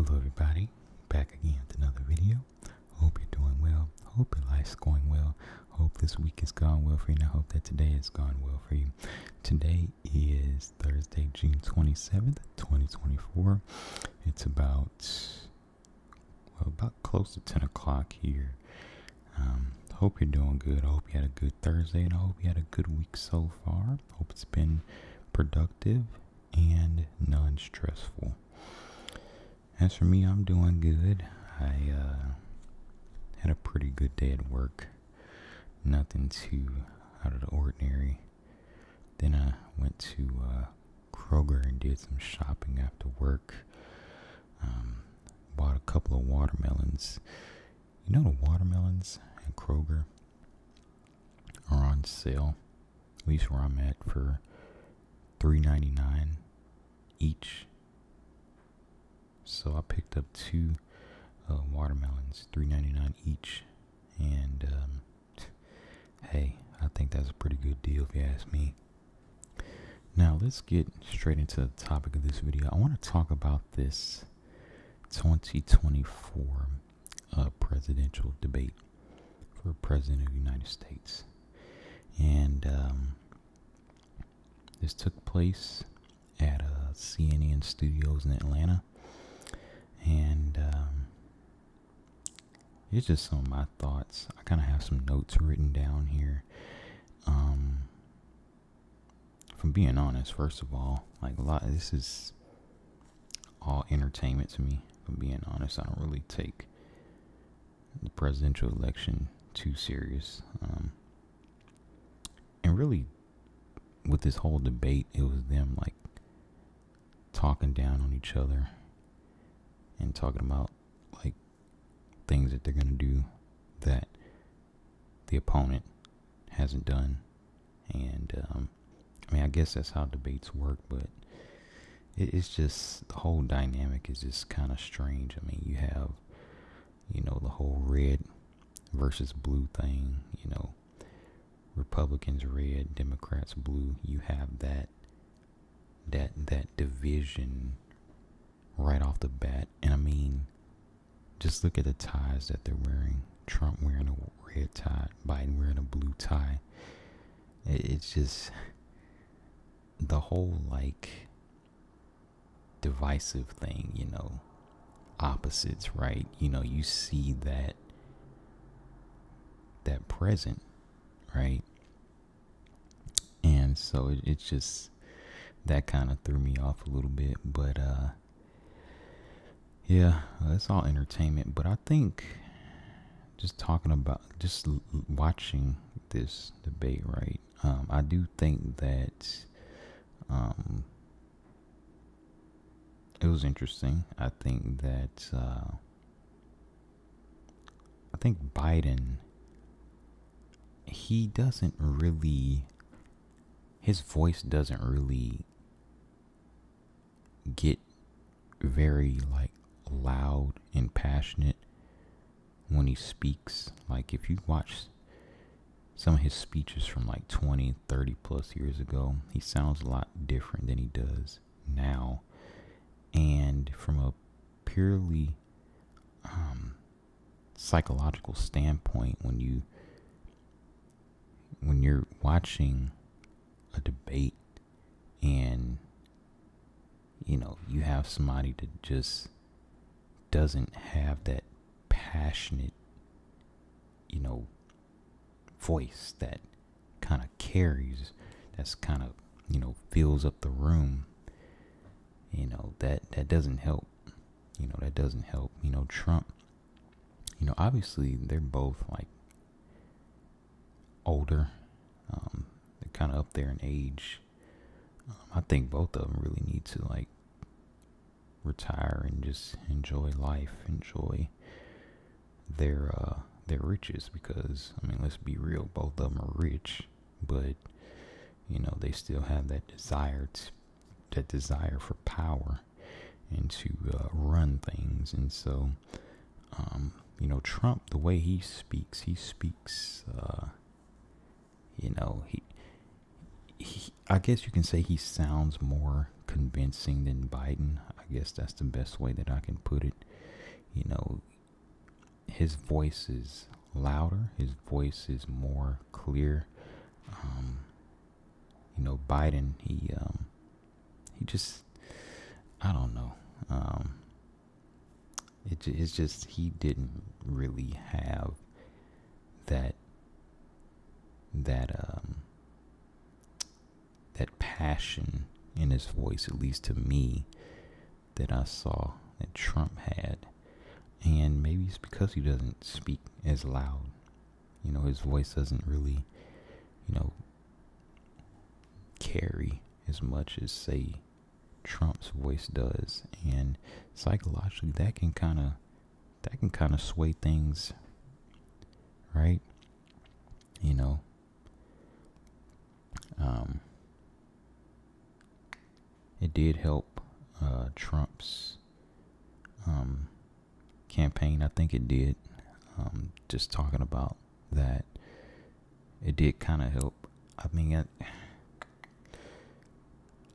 Hello everybody, back again with another video. Hope you're doing well. Hope your life's going well. Hope this week has gone well for you, and I hope that today has gone well for you. Today is Thursday, June 27th, 2024. It's about close to 10 o'clock here. Hope you're doing good. I hope you had a good Thursday, and I hope you had a good week so far. Hope it's been productive and non-stressful. As for me, I'm doing good. I had a pretty good day at work. Nothing too out of the ordinary. Then I went to Kroger and did some shopping after work. Bought a couple of watermelons. You know, the watermelons at Kroger are on sale, at least where I'm at, for $3.99 each. So I picked up two watermelons, $3.99 each, and hey, I think that's a pretty good deal if you ask me. Now let's get straight into the topic of this video. I want to talk about this 2024 presidential debate for President of the United States, and this took place at CNN Studios in Atlanta. And it's just some of my thoughts. I kind of have some notes written down here. From being honest, first of all, like this is all entertainment to me. From being honest, I don't really take the presidential election too serious. And really, with this whole debate, it was them like talking down on each other and talking about like things that they're gonna do that the opponent hasn't done. And I mean, I guess that's how debates work, but it's just, the whole dynamic is just kind of strange. I mean, you have, you know, the whole red versus blue thing, you know, Republicans red, Democrats blue. You have that division right off the bat. And I mean, just look at the ties that they're wearing. Trump wearing a red tie, Biden wearing a blue tie. It's just the whole like divisive thing, you know, opposites, right? You know, you see that present, right? And so it's just, that kind of threw me off a little bit. But yeah, it's all entertainment. But I think just watching this debate, right? I do think that it was interesting. I think that Biden, he doesn't really, his voice doesn't really get very like loud and passionate when he speaks. Like if you watch some of his speeches from like 20, 30 plus years ago, he sounds a lot different than he does now. And from a purely psychological standpoint, when you're watching a debate and you know you have somebody that just doesn't have that passionate, you know, voice that kind of carries, that's kind of, you know, fills up the room, you know, that doesn't help. You know, that doesn't help. You know, Trump, you know, obviously they're both like older. They're kind of up there in age. I think both of them really need to like retire and just enjoy life, enjoy their riches, because I mean, let's be real, both of them are rich, but you know, they still have that desire for power and to run things. And so you know, Trump, the way he speaks, you know, he I guess you can say he sounds more convincing than Biden. I I guess that's the best way that I can put it. You know, his voice is louder. His voice is more clear. You know, Biden, he just, I don't know. It's just, he didn't really have that that passion in his voice, at least to me, that I saw that Trump had. And maybe it's because he doesn't speak as loud. You know, his voice doesn't really, you know, carry as much as, say, Trump's voice does. And psychologically, that can kind of sway things, right? You know, it did help Trump's campaign. I think it did. Just talking about that, it did kind of help. I mean,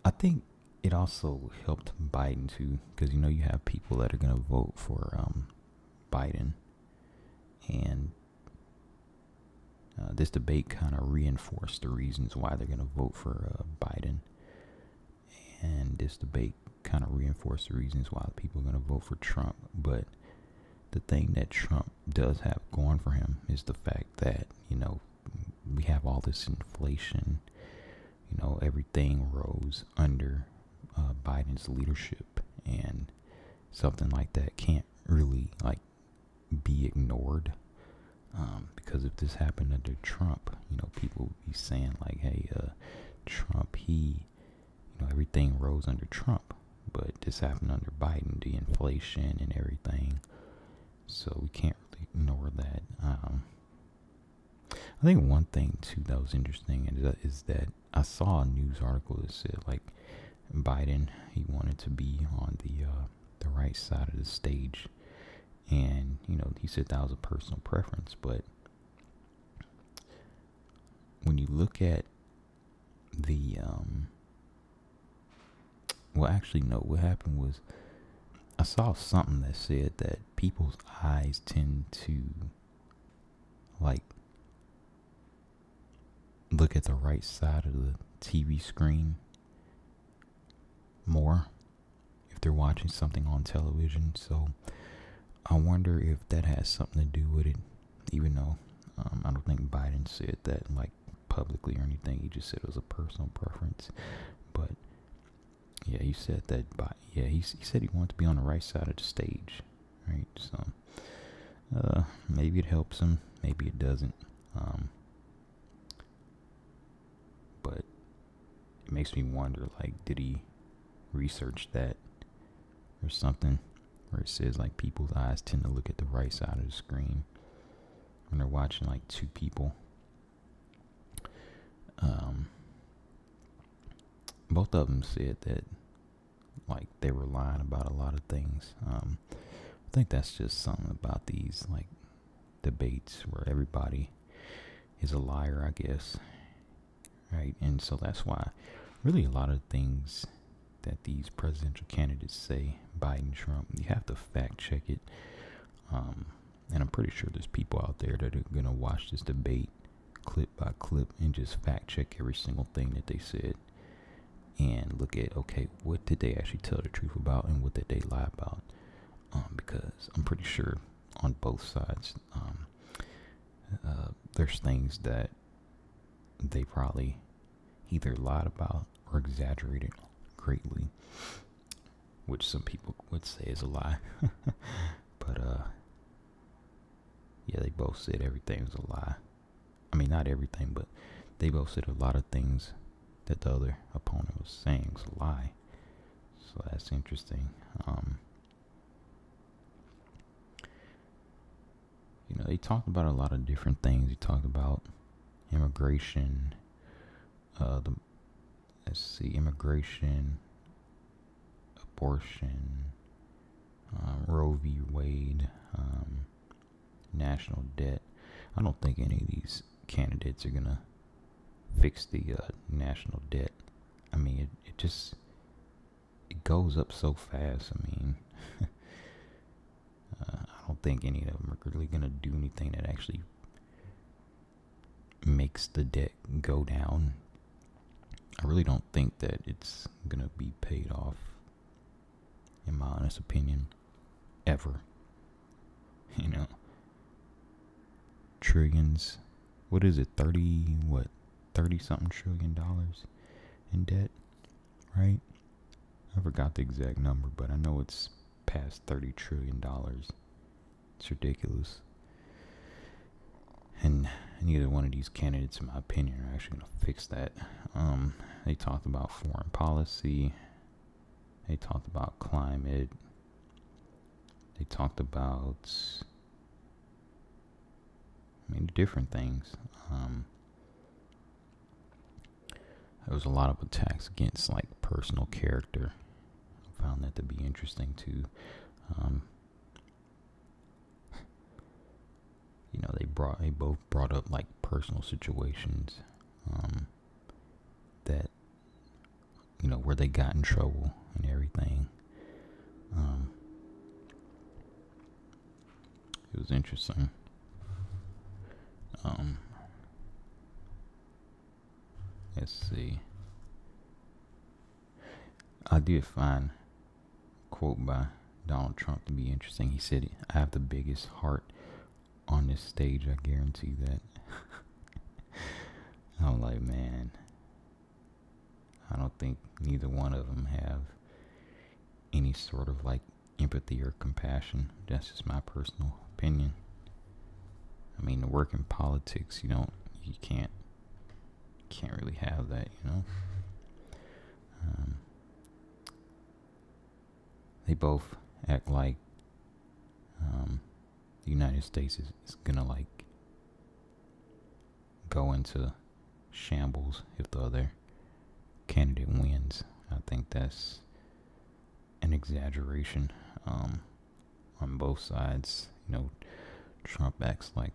I think it also helped Biden too, because you know you have people that are gonna vote for Biden, and this debate kind of reinforced the reasons why they're gonna vote for Biden, and this debate kind of reinforced the reasons why people are gonna vote for Trump. But the thing that Trump does have going for him is the fact that, you know, we have all this inflation. You know, everything rose under Biden's leadership, and something like that can't really like be ignored. Because if this happened under Trump, you know, people would be saying like, "Hey, Trump, you know, everything rose under Trump, but this happened under Biden, the inflation and everything." So we can't really ignore that. I think one thing too that was interesting is that I saw a news article that said like Biden, he wanted to be on the right side of the stage, and you know, he said that was a personal preference. But when you look at the well, actually no, what happened was I saw something that said that people's eyes tend to like look at the right side of the TV screen more if they're watching something on television. So I wonder if that has something to do with it, even though I don't think Biden said that like publicly or anything. He just said it was a personal preference. But yeah, he said that. He said he wanted to be on the right side of the stage, right? So maybe it helps him, maybe it doesn't. But it makes me wonder, like, did he research that or something, where it says like people's eyes tend to look at the right side of the screen when they're watching like two people. Both of them said that like they were lying about a lot of things. I think that's just something about these like debates where everybody is a liar, I guess, right? And so that's why really a lot of things that these presidential candidates say, Biden, Trump, you have to fact check it. And I'm pretty sure there's people out there that are going to watch this debate clip by clip and just fact check every single thing that they said and look at, okay, what did they actually tell the truth about and what did they lie about? Because I'm pretty sure on both sides, there's things that they probably either lied about or exaggerated greatly, which some people would say is a lie. But yeah, they both said everything was a lie. I mean, not everything, but they both said a lot of things that the other opponent was saying was a lie. So that's interesting. You know, they talked about a lot of different things. They talked about immigration, immigration, abortion, Roe v. Wade, national debt. I don't think any of these candidates are gonna fix the national debt. I mean, it just, it goes up so fast. I mean, I don't think any of them are really gonna do anything that actually makes the debt go down. I really don't think that it's gonna be paid off, in my honest opinion, ever. You know, trillions. What is it? 30 something $trillion in debt, right? I forgot the exact number, but I know it's past $30 trillion. It's ridiculous. And neither one of these candidates, in my opinion, are actually going to fix that. They talked about foreign policy. They talked about climate. They talked about different things. There was a lot of attacks against like personal character. I found that to be interesting too. They both brought up like personal situations that where they got in trouble and everything. It was interesting. Let's see. I did find a quote by Donald Trump to be interesting. He said, "I have the biggest heart on this stage, I guarantee that." I'm like, man, I don't think neither one of them have any sort of like empathy or compassion. That's just my personal opinion. I mean, to work in politics, you can't really have that, They both act like the United States is gonna like go into shambles if the other candidate wins. I think that's an exaggeration on both sides. Trump acts like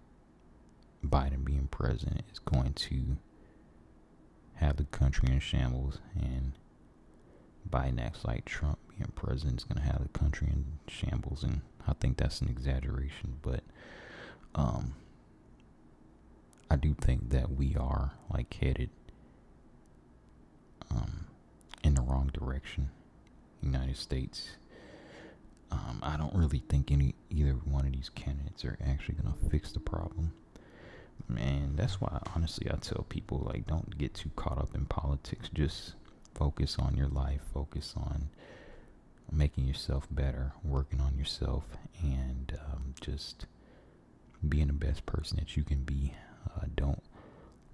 Biden being president is going to have the country in shambles, and Biden acts like Trump being president is going to have the country in shambles, and I think that's an exaggeration. But I do think that we are like headed in the wrong direction, United States. I don't really think either one of these candidates are actually going to fix the problem. Man, that's why honestly I tell people, like, don't get too caught up in politics. Just focus on your life, focus on making yourself better, working on yourself, and just being the best person that you can be. Don't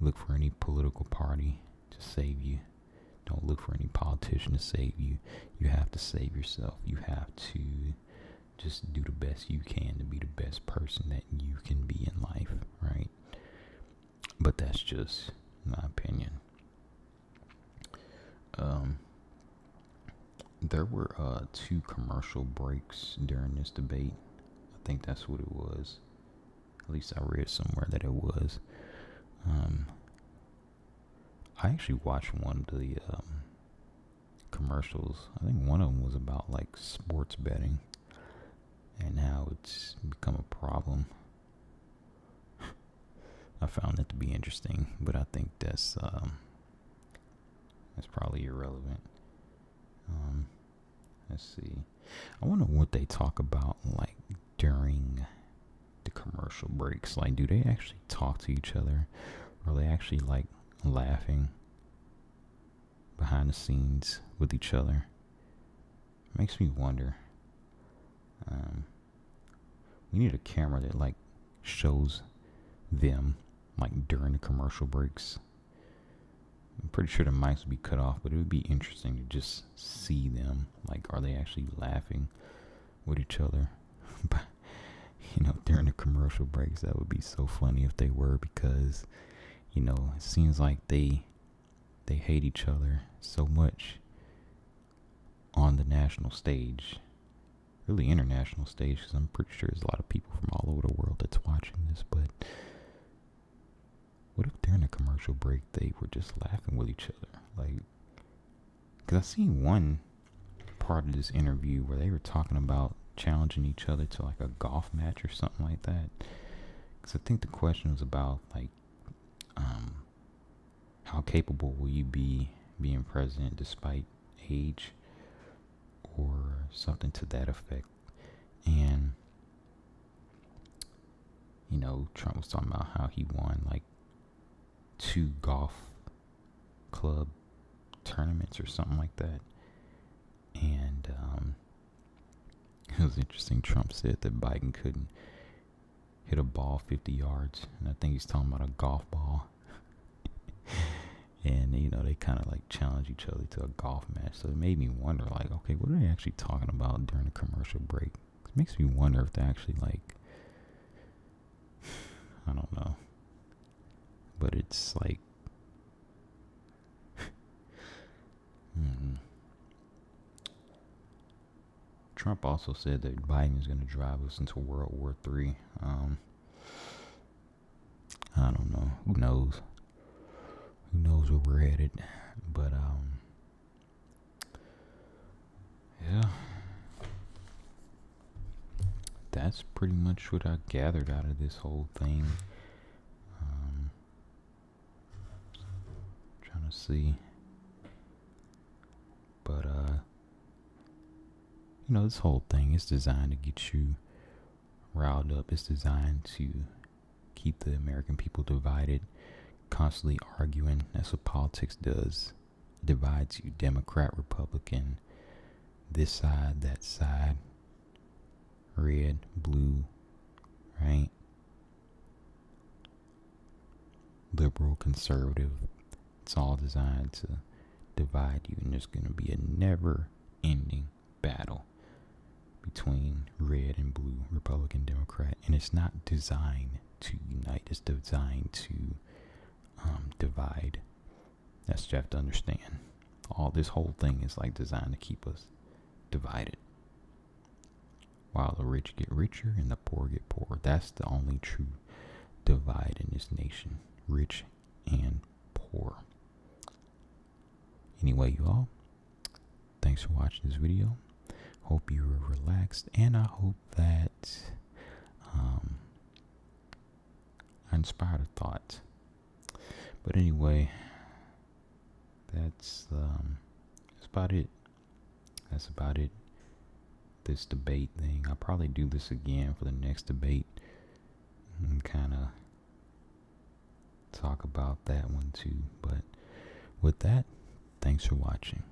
look for any political party to save you. Don't look for any politician to save you. You have to save yourself. You have to just do the best you can to be the best person that you can be in life, right? But that's just my opinion. There were 2 commercial breaks during this debate. I think that's what it was. At least I read somewhere that it was. I actually watched one of the commercials. I think one of them was about like sports betting and how it's become a problem. I found that to be interesting, but I think that's probably irrelevant. Let's see. I wonder what they talk about like during the commercial breaks. Like, do they actually talk to each other? Or are they actually like laughing behind the scenes with each other? It makes me wonder. We need a camera that like shows them like during the commercial breaks. I'm pretty sure the mics would be cut off, but it would be interesting to just see them. Like, are they actually laughing with each other? During the commercial breaks, that would be so funny if they were, because it seems like they hate each other so much on the national stage, really international stage, because I'm pretty sure there's a lot of people from all over the world that's watching this. But what if during a commercial break they were just laughing with each other? Like, because I seen one part of this interview where they were talking about challenging each other to like a golf match or something like that. Because I think the question was about like, how capable will you be being president despite age, or something to that effect. And you know, Trump was talking about how he won like 2 golf club tournaments or something like that. And it was interesting. Trump said that Biden couldn't hit a ball 50 yards, and I think he's talking about a golf ball. And you know, they kind of like challenge each other to a golf match. So it made me wonder, like, okay, what are they actually talking about during the commercial break? It makes me wonder if they actually like, I don't know, but it's like, Trump also said that Biden is going to drive us into World War III. I don't know. Who knows? Who knows where we're headed? But yeah, that's pretty much what I gathered out of this whole thing. Trying to see, but you know, this whole thing is designed to get you riled up. It's designed to keep the American people divided, constantly arguing. That's what politics does. It divides you, Democrat, Republican, this side, that side, red, blue, right? Liberal, conservative. It's all designed to divide you, and there's going to be a never-ending battle between red and blue, Republican, Democrat, and it's not designed to unite. It's designed to divide. That's what you have to understand. All this whole thing is like designed to keep us divided, while the rich get richer and the poor get poorer. That's the only true divide in this nation: rich and poor. Anyway, you all, thanks for watching this video. Hope you were relaxed, and I hope that I inspired a thought. But anyway, that's about it. That's about it. This debate thing, I'll probably do this again for the next debate and kind of talk about that one too. But with that, thanks for watching.